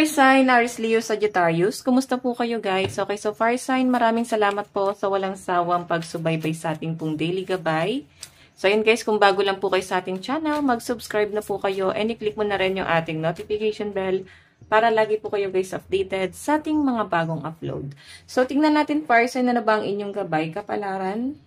Fire sign, Aries, Leo, Sagittarius. Kumusta po kayo guys? Okay, so fire sign, maraming salamat po sa walang sawang pagsubaybay sa ating pong daily gabay. So yun guys, kung bago lang po kayo sa ating channel, mag-subscribe na po kayo and i-click mo na rin yung ating notification bell para lagi po kayo guys updated sa ating mga bagong upload. So tingnan natin fire sign na ba ang inyong gabay, kapalaran.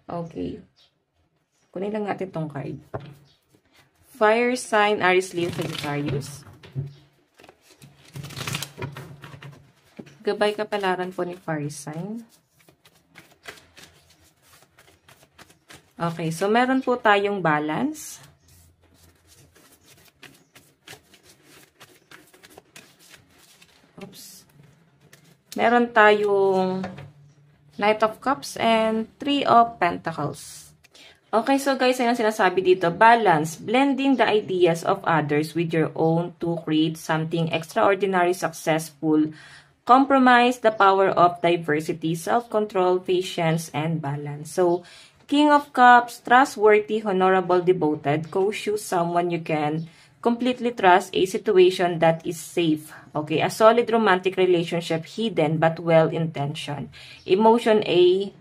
Okay. Kunin lang natin tong card. Fire sign, Aries, Leo, Sagittarius. Gabay kapalaran po ni fire sign. Okay, so meron po tayong balance. Oops. Meron tayong Knight of Cups and Three of Pentacles. Okay, so guys, ayun ang sinasabi dito. Balance, blending the ideas of others with your own to create something extraordinary, successful. Compromise, the power of diversity, self-control, patience, and balance. So, King of Cups, trustworthy, honorable, devoted, cautious, someone you can completely trust, a situation that is safe. Okay, a solid romantic relationship, hidden but well-intentioned. Emotion A,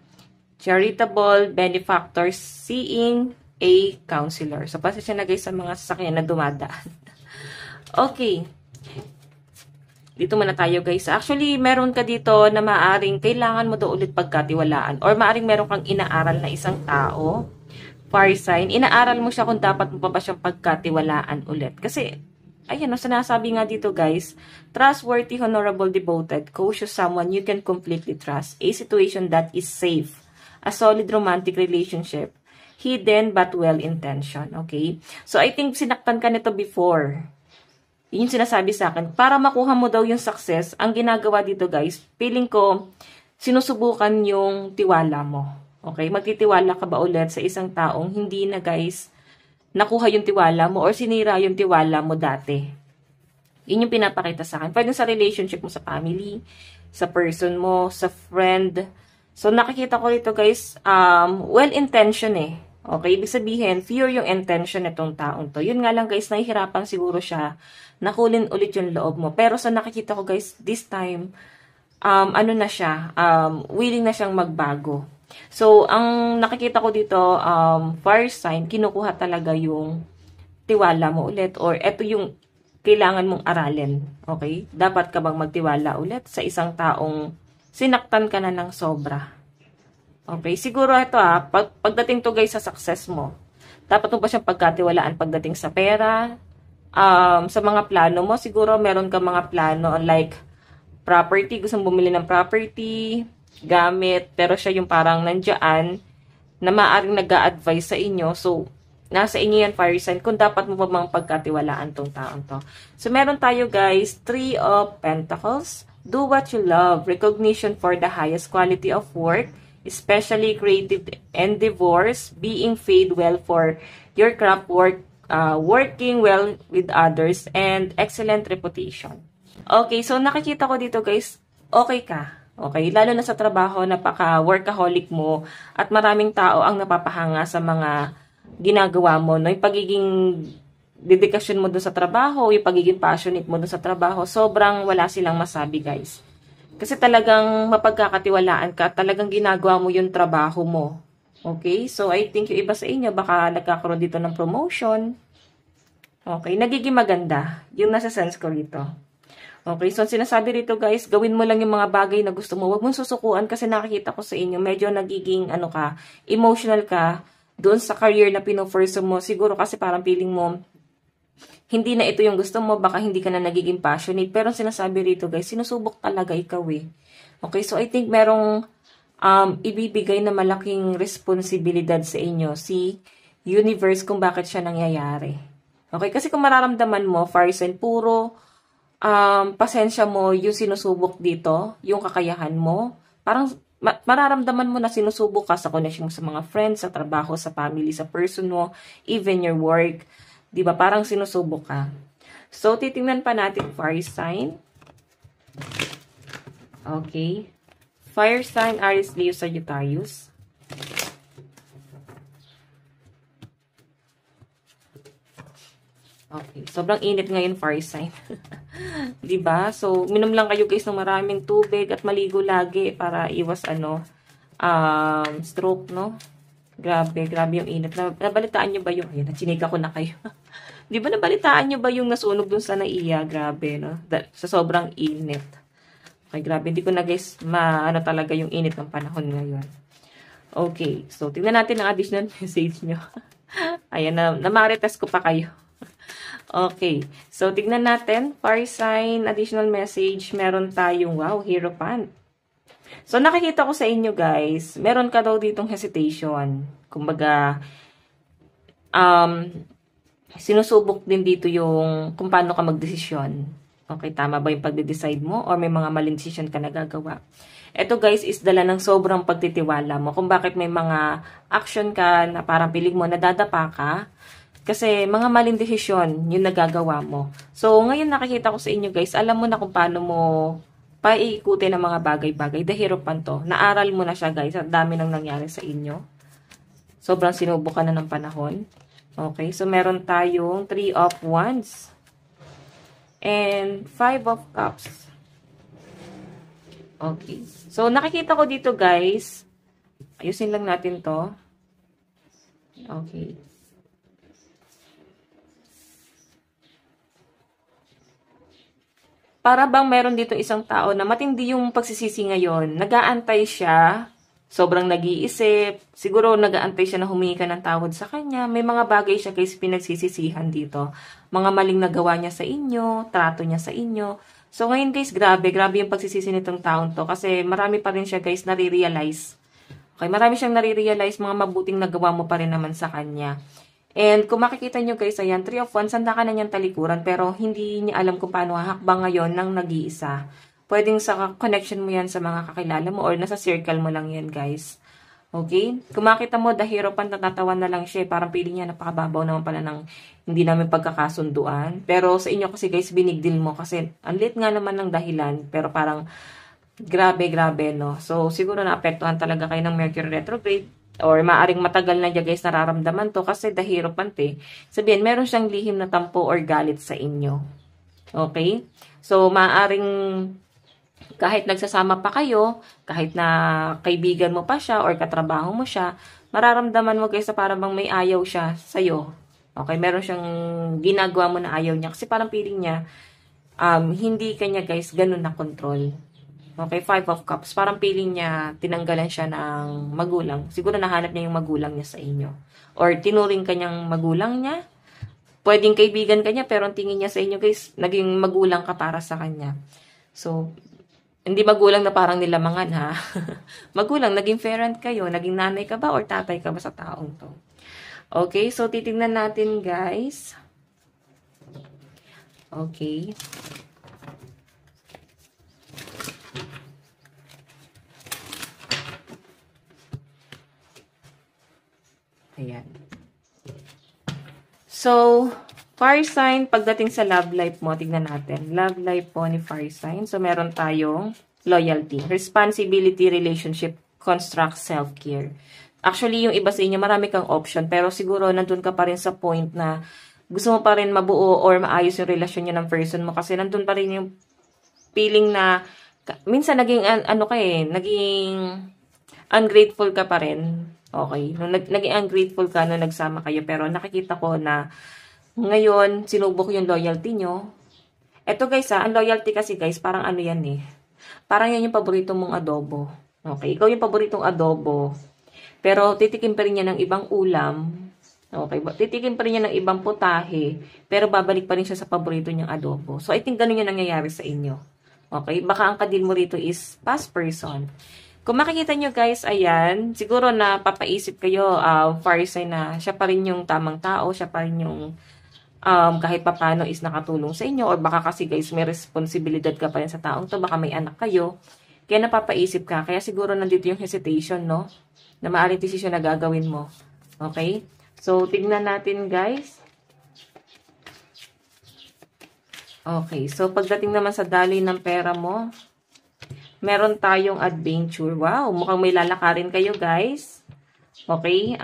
charitable, benefactor, seeing, a counselor. So, pasensya na guys sa mga sasakyan na dumadaan. Okay. Dito muna tayo guys. Actually, meron ka dito na maaring kailangan mo daw ulit pagkatiwalaan. Or maaring meron kang inaaral na isang tao. Fire sign. Inaaral mo siya kung dapat mo pa ba siyang pagkatiwalaan ulit. Kasi, ayan o, sinasabi nga dito guys, trustworthy, honorable, devoted, cautious, someone you can completely trust. A situation that is safe. A solid romantic relationship. Hidden but well-intentioned. Okay? So, I think sinaktan ka nito before. Yung sinasabi sa akin, para makuha mo daw yung success, ang ginagawa dito guys, feeling ko, sinusubukan yung tiwala mo. Okay? Magtitiwala ka ba ulit sa isang taong hindi na guys, nakuha yung tiwala mo or sinira yung tiwala mo dati. Yun yung pinapakita sa akin. Pwede sa relationship mo sa family, sa person mo, sa friend. So, nakikita ko dito guys, well-intentioned eh. Okay? Ibig sabihin, pure yung intention nitong taong to. Yun nga lang guys, nahihirapan siguro siya nakulin ulit yung loob mo. Pero sa nakikita ko guys, this time, ano na siya, willing na siyang magbago. So, ang nakikita ko dito, fire sign, kinukuha talaga yung tiwala mo ulit or eto yung kailangan mong aralin. Okay? Dapat ka bang magtiwala ulit sa isang taong sinaktan ka na ng sobra. Okay? Siguro ito pagdating to guys sa success mo, dapat mo ba siyang pagkatiwalaan pagdating sa pera, sa mga plano mo, siguro meron ka mga plano like property, gusto mong bumili ng property, gamit, pero siya yung parang nandiyan na maaaring nag-a-advise sa inyo. So, nasa inyo yan, fire sign, kung dapat mo pa bang pagkatiwalaan tong taong to. So, meron tayo guys, Three of Pentacles. Do what you love. Recognition for the highest quality of work, especially creative endeavors, being paid well for your craft work, working well with others, and excellent reputation. Okay, so nakikita ko dito guys, okay ka. Okay, lalo na sa trabaho, napaka-workaholic mo at maraming tao ang napapahanga sa mga ginagawa mo. No? Yung pagiging dedikasyon mo dun sa trabaho, yung pagiging passionate mo dun sa trabaho, sobrang wala silang masabi guys. Kasi talagang mapagkakatiwalaan ka, talagang ginagawa mo yung trabaho mo. Okay, so I think yung iba sa inyo, baka nagkakaroon dito ng promotion. Okay, nagiging maganda. Yung nasa sense ko rito. Okay, so sinasabi rito guys, gawin mo lang yung mga bagay na gusto mo. Huwag mong susukuan kasi nakikita ko sa inyo, medyo nagiging emotional ka doon sa career na pinofurso mo. Siguro kasi parang feeling mo, hindi na ito yung gusto mo, baka hindi ka na nagiging passionate. Pero sinasabi rito guys, sinusubok talaga ikaw eh. Okay, so I think merong ibibigay na malaking responsibilidad sa inyo si universe kung bakit siya nangyayari. Okay, kasi kung mararamdaman mo, fire sign, puro pasensya mo yung sinusubok dito, yung kakayahan mo, parang mararamdaman mo na sinusubok ka sa connection mo sa mga friends, sa trabaho, sa family, sa person mo, even your work. Diba? Parang sinusubok ka. So, titingnan pa natin fire sign. Okay. Fire sign, Aries, Leo, Sagittarius. Okay. Sobrang init ngayon, fire sign. 'Diba? So, minom lang kayo guys ng maraming tubig at maligo lagi para iwas stroke, no? Grabe, grabe yung init. Nabalitaan nyo ba yung, ayan, nachinika ko na kayo. Di ba nabalitaan nyo ba yung nasunog dun sa naiya? Grabe, no? Sa sobrang init. Okay, grabe. Hindi ko na guys, talaga yung init ng panahon ngayon. Okay, so tingnan natin ang additional message nyo. Ayan, na-marites ko pa kayo. Okay, so tignan natin, fire sign, additional message, meron tayong, wow, Hierophant. So, nakikita ko sa inyo guys, meron ka daw ditong hesitation. Kumbaga, sinusubok din dito yung kung paano ka magdesisyon. Okay, tama ba yung pagde-decide mo or may mga maling decision ka nagagawa? Ito guys is dala ng sobrang pagtitiwala mo kung bakit may mga action ka na parang piling mo nadadapa ka. Kasi mga maling desisyon yung nagagawa mo. So, ngayon nakikita ko sa inyo guys, alam mo na kung paano mo paiikutin ng mga bagay-bagay. The Hierophant to. Naaral mo na siya guys. At dami nang nangyari sa inyo. Sobrang sinubukan na ng panahon. Okay, so meron tayong 3 of Wands. And 5 of Cups. Okay. So, nakikita ko dito guys. Ayusin lang natin to. Okay. Para bang meron dito isang tao na matindi yung pagsisisi ngayon. Nag-aantay siya, sobrang nag-iisip, siguro nag-aantay siya na humingi ka ng tawad sa kanya. May mga bagay siya guys pinagsisisihan dito. Mga maling nagawa niya sa inyo, trato niya sa inyo. So ngayon guys, grabe yung pagsisisi nitong taon to. Kasi marami pa rin siya guys nare-realize. Okay, marami siyang nare-realize, mga mabuting nagawa mo pa rin naman sa kanya. And kung makikita nyo guys, ayan, 3 of Wands, handa ka na niyang talikuran, pero hindi niya alam kung paano hahakbang ngayon ng nag-iisa. Pwedeng sa connection mo yan sa mga kakilala mo or nasa circle mo lang yan guys. Okay? Kung makita mo, the Hierophant, natatawan na lang siya, parang pili niya, napakababaw naman pala ng hindi namin pagkakasunduan. Pero sa inyo kasi guys, binigdil mo kasi ang lit nga naman ng dahilan, pero parang grabe, no? So, siguro naapektuhan talaga kayo ng Mercury retrograde. Or maaring matagal na niya guys nararamdaman to kasi the Hierophant sabihin, meron siyang lihim na tampo or galit sa inyo. Okay? So, maaring kahit nagsasama pa kayo, kahit na kaibigan mo pa siya or katrabaho mo siya, mararamdaman mo guys na parang bang may ayaw siya sa'yo. Okay? Meron siyang ginagawa mo na ayaw niya kasi parang feeling niya, hindi kanya guys ganun na control. Okay, 5 of Cups. Parang feeling niya, tinanggalan siya ng magulang. Siguro nahanap niya yung magulang niya sa inyo. Or tinuring kanyang magulang niya. Pwedeng kaibigan kanya, pero ang tingin niya sa inyo, guys, naging magulang ka para sa kanya. So, hindi magulang na parang nilamangan, ha? Magulang, naging parent kayo. Naging nanay ka ba or tatay ka ba sa taong to? Okay, so titignan natin, guys. Okay. Ayan. So, fire sign, pagdating sa love life mo, tignan natin. Love life po ni fire sign. So, meron tayong loyalty, responsibility, relationship, construct, self-care. Actually, yung iba sa inyo, marami kang option. Pero siguro, nandun ka pa rin sa point na gusto mo pa rin mabuo or maayos yung relasyon nyo ng person mo. Kasi nandun pa rin yung feeling na, minsan naging, naging ungrateful ka pa rin. Okay. Naging ungrateful ka nung nagsama kayo. Pero nakikita ko na ngayon, sinubok yung loyalty nyo. Eto guys ang loyalty kasi guys, parang ano yan Parang yan yung paborito mong adobo. Okay. Ikaw yung paboritong adobo. Pero titikim pa rin niya ng ibang ulam. Okay. Titikim pa rin niya ng ibang putahe. Pero babalik pa rin siya sa paborito niyang adobo. So I think ganun yung nangyayari sa inyo. Okay. Baka ang kadil mo rito is past person. Kung makikita nyo guys, ayan, siguro na papaisip kayo, fire sign na siya pa rin yung tamang tao, siya pa rin yung kahit papano is nakatulong sa inyo, or baka kasi guys may responsibilidad ka pa rin sa taong to, baka may anak kayo, kaya napapaisip ka, kaya siguro nandito yung hesitation, no? Na maaaring desisyon na gagawin mo. Okay? So, tignan natin guys. Okay, so pagdating naman sa daloy ng pera mo, meron tayong adventure. Wow, mukhang may lalakarin kayo, guys. Okay?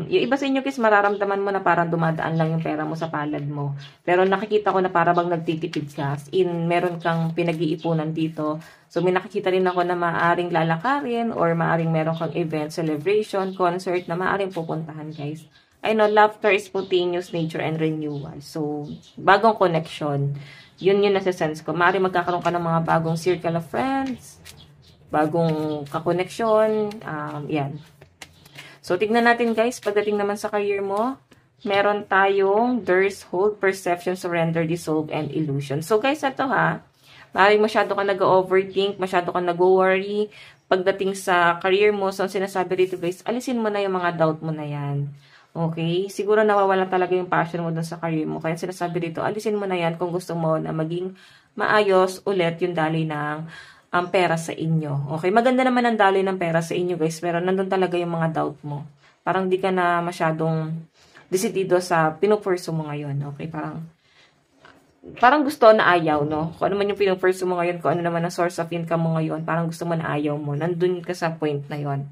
Yung iba sa inyo guys, mararamdaman mo na parang dumadaan lang yung pera mo sa palad mo. Pero nakikita ko na para bang nagtitipid ka. As in, meron kang pinag-iipunan dito. So, may nakikita rin ako na maaring lalakarin or maaring meron kang event, celebration, concert na maaring pupuntahan guys. I know, laughter is spontaneous nature and renewal. So, bagong connection. Yun yung nasa-sense ko. Maaring magkakaroon ka ng mga bagong circle of friends, bagong kakoneksyon, yan. So, tignan natin guys, pagdating naman sa career mo, meron tayong there's hold, perception, surrender, dissolve, and illusion. So, guys, ito ha, maaaring masyado ka nag-overthink, masyado ka nag-worry. Pagdating sa career mo, so, sinasabi rito guys, alisin mo na yung mga doubt mo na yan. Okay? Siguro nawawala talaga yung passion mo dun sa career mo. Kaya sinasabi dito, alisin mo na yan kung gusto mo na maging maayos ulit yung daloy ng ang pera sa inyo. Okay, maganda naman ang daloy ng pera sa inyo guys, pero nandun talaga yung mga doubt mo. Parang di ka na masyadong desidido sa pinupurso mo ngayon. Okay, parang gusto na ayaw, no? Kung ano man yung pinupurso mo ngayon, kung ano naman ang source of income mo ngayon, parang gusto mo na ayaw mo. Nandun ka sa point na yon.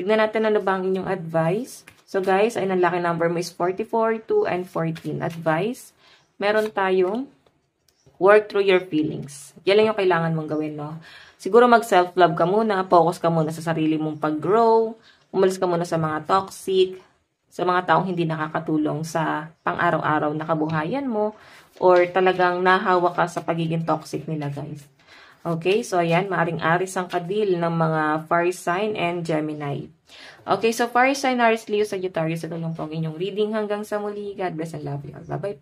Tignan natin ano ba ang inyong advice. So guys, ay ang lucky number mo is 44, 2, and 14. Advice, meron tayong work through your feelings. Yan lang yung kailangan mong gawin, no? Siguro mag-self-love ka muna, focus ka muna sa sarili mong pag-grow, umalis ka muna sa mga toxic, sa mga taong hindi nakakatulong sa pang-araw-araw na kabuhayan mo, or talagang nahawa ka sa pagiging toxic nila, guys. Okay, so ayan, maaring Aries ang kadil ng mga fire sign and Gemini. Okay, so fire sign, Aries, Leo, Sagittarius, ito lang po ang inyong reading hanggang sa muli. God bless and love you all. Bye-bye po.